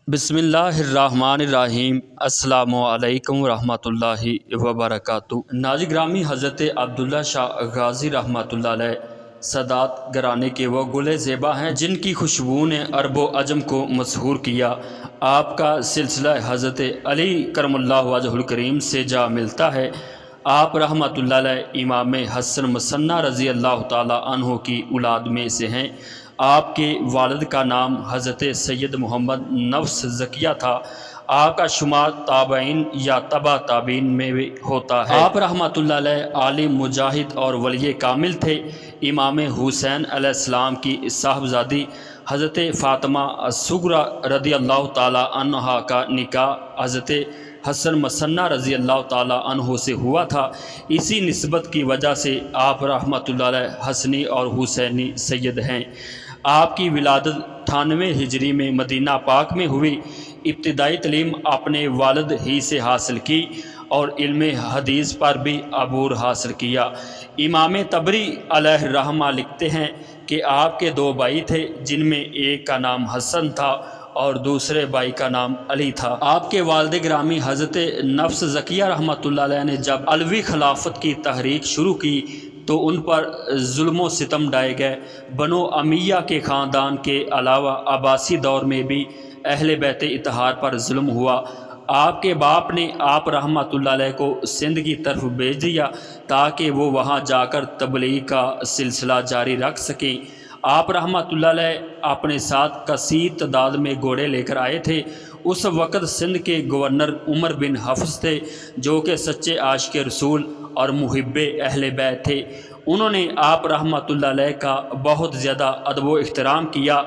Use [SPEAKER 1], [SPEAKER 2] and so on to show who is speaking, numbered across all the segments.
[SPEAKER 1] بسم اللہ الرحمن الرحیم۔ السلام علیکم ورحمۃ اللہ وبرکاتہ۔ ناظرین گرامی، حضرت عبداللہ شاہ غازی رحمۃ اللہ علیہ سادات گھرانے کے وہ گل زیبا ہیں جن کی خوشبو نے عرب و عجم کو مسحور کیا۔ آپ کا سلسلہ حضرت علی کرم اللہ وجہ الکریم سے جا ملتا ہے۔ آپ رحمۃ اللہ علیہ امام حسن مثنیٰ رضی اللہ تعالی عنہ کی اولاد میں سے ہیں۔ آپ کے والد کا نام حضرت سید محمد نفس زکیہ تھا۔ آپ کا شمار تابعین یا تبع تابعین میں بھی ہوتا ہے۔ آپ رحمۃ اللہ علیہ عالم، مجاہد اور ولی کامل تھے۔ امام حسین علیہ السلام کی صاحبزادی حضرت فاطمہ الصغریٰ رضی اللہ تعالی عنہا کا نکاح حضرت حسن مثنیٰ رضی اللہ تعالی عنہ سے ہوا تھا۔ اسی نسبت کی وجہ سے آپ رحمۃ اللہ علیہ حسنی اور حسینی سید ہیں۔ آپ کی ولادت 98 ہجری میں مدینہ پاک میں ہوئی۔ ابتدائی تعلیم اپنے والد ہی سے حاصل کی اور علم حدیث پر بھی عبور حاصل کیا۔ امام طبری علیہ الرحمہ لکھتے ہیں کہ آپ کے 2 بھائی تھے، جن میں ایک کا نام حسن تھا اور دوسرے بھائی کا نام علی تھا۔ آپ کے والد گرامی حضرت نفس زکیہ رحمۃ اللہ علیہ نے جب علوی خلافت کی تحریک شروع کی تو ان پر ظلم و ستم ڈھائے گئے۔ بنو امیہ کے خاندان کے علاوہ عباسی دور میں بھی اہل بیت اطہار پر ظلم ہوا۔ آپ کے باپ نے آپ رحمۃ اللہ علیہ کو سندھ کی طرف بھیج دیا تاکہ وہ وہاں جا کر تبلیغ کا سلسلہ جاری رکھ سکیں۔ آپ رحمۃ اللہ علیہ اپنے ساتھ کثیر تعداد میں گھوڑے لے کر آئے تھے۔ اس وقت سندھ کے گورنر عمر بن حفص تھے، جو کہ سچے عاشق رسول اور محب اہل بیت تھے۔ انہوں نے آپ رحمۃ اللہ علیہ کا بہت زیادہ ادب و احترام کیا۔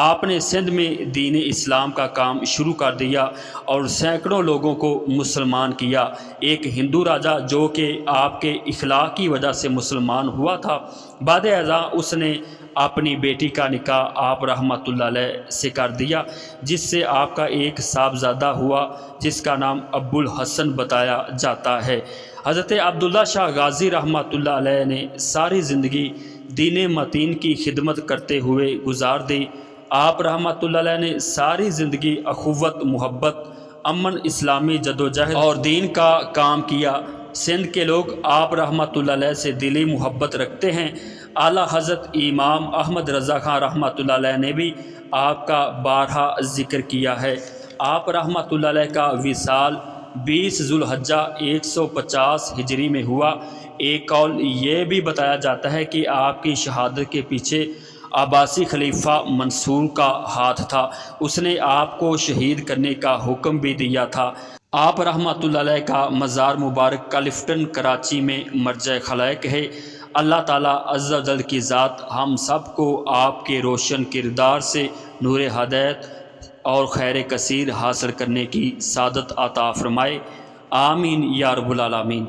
[SPEAKER 1] آپ نے سندھ میں دین اسلام کا کام شروع کر دیا اور سینکڑوں لوگوں کو مسلمان کیا۔ ایک ہندو راجا جو کہ آپ کے اخلاق کی وجہ سے مسلمان ہوا تھا، بعد ازاں اس نے اپنی بیٹی کا نکاح آپ رحمۃ اللہ علیہ سے کر دیا، جس سے آپ کا ایک صاحبزادہ ہوا جس کا نام ابو الحسن بتایا جاتا ہے۔ حضرت عبداللہ شاہ غازی رحمۃ اللہ علیہ نے ساری زندگی دین متین کی خدمت کرتے ہوئے گزار دی۔ آپ رحمۃ اللہ علیہ نے ساری زندگی اخوت، محبت، امن، اسلامی جدوجہد اور دین کا کام کیا۔ سندھ کے لوگ آپ رحمۃ اللہ علیہ سے دلی محبت رکھتے ہیں۔ اعلیٰ حضرت امام احمد رضا خان رحمۃ اللہ علیہ نے بھی آپ کا بارہا ذکر کیا ہے۔ آپ رحمۃ اللہ علیہ کا وصال 20 ذوالحجہ 150 ہجری میں ہوا۔ ایک قول یہ بھی بتایا جاتا ہے کہ آپ کی شہادت کے پیچھے عباسی خلیفہ منصور کا ہاتھ تھا، اس نے آپ کو شہید کرنے کا حکم بھی دیا تھا۔ آپ رحمۃ اللہ علیہ کا مزار مبارک کلفٹن کراچی میں مرجع خلائق ہے۔ اللہ تعالیٰ عز و جل کی ذات ہم سب کو آپ کے روشن کردار سے نور ہدایت اور خیر کثیر حاصل کرنے کی سعادت عطا فرمائے۔ آمین یا رب العالمین۔